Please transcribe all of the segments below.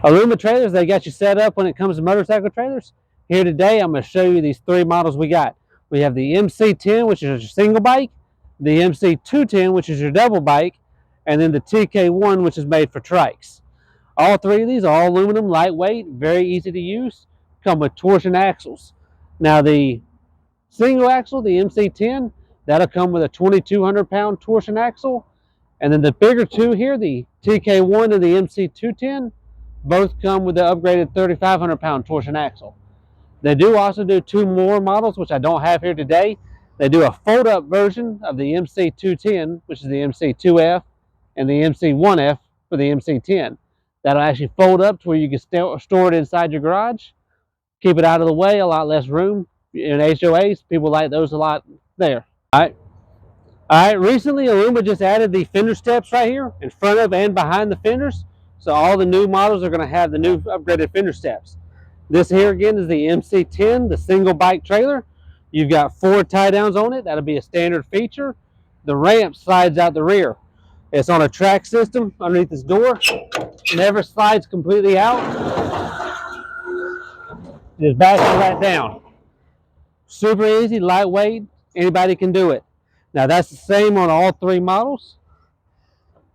Aluma Trailers, they got you set up when it comes to motorcycle trailers. Here today, I'm going to show you these three models we got. We have the mc10, which is your single bike, the mc210, which is your double bike, and then the tk1, which is made for trikes. All three of these are all aluminum, lightweight, very easy to use, come with torsion axles. Now the single axle, the mc10, that'll come with a 2,200-pound torsion axle, and then the bigger two here, the tk1 and the mc210, both come with the upgraded 3,500-pound torsion axle. They do also do two more models, which I don't have here today. They do a fold-up version of the mc210, which is the mc2f, and the mc1f for the mc10. That'll actually fold up to where you can store it inside your garage. Keep it out of the way, a lot less room. In HOAs, people like those a lot there. All right. Recently, Aluma just added the fender steps right here in front of and behind the fenders. So all the new models are going to have the new upgraded fender steps. This here again is the mc10, the single bike trailer. You've got 4 tie downs on it. That'll be a standard feature. The ramp slides out the rear. It's on a track system underneath this door. Never slides completely out. Just back it right down. Super easy, lightweight. Anybody can do it. Now that's the same on all three models.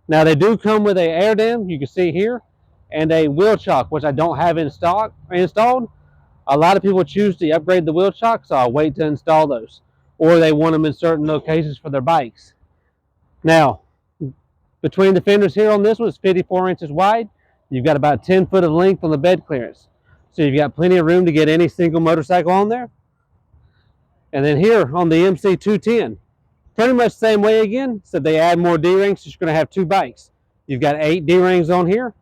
Now they do come with an air dam, you can see here, and a wheel chock, which I don't have installed. A lot of people choose to upgrade the wheel chock, so I'll wait to install those. Or they want them in certain locations for their bikes. Now, between the fenders here on this one is 54 inches wide. You've got about 10 foot of length on the bed clearance. So you've got plenty of room to get any single motorcycle on there. And then here on the mc210, pretty much the same way again, except they add more D-rings, so you're going to have 2 bikes. You've got 8 D-rings on here.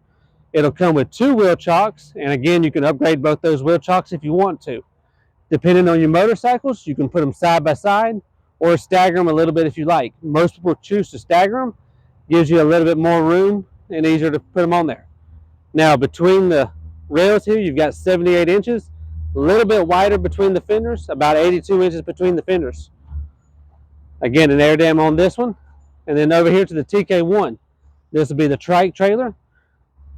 It'll come with 2 wheel chocks, and again, you can upgrade both those wheel chocks if you want to. Depending on your motorcycles, you can put them side by side or stagger them a little bit if you like. Most people choose to stagger them. Gives you a little bit more room and easier to put them on there. Now, between the rails here, you've got 78 inches, a little bit wider between the fenders, about 82 inches between the fenders. Again, an air dam on this one. And then over here to the tk1, this will be the trike trailer,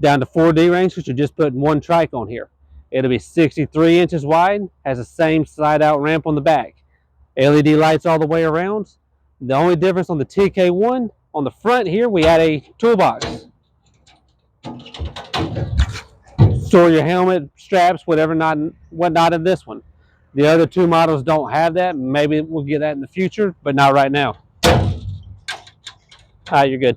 down to 4 D-rings, which you're just putting 1 trike on here. It'll be 63 inches wide, has the same slide-out ramp on the back. LED lights all the way around. The only difference on the tk1, on the front here, we add a toolbox. Store your helmet, straps, whatnot in this one. The other 2 models don't have that. Maybe we'll get that in the future, but not right now. All right, you're good.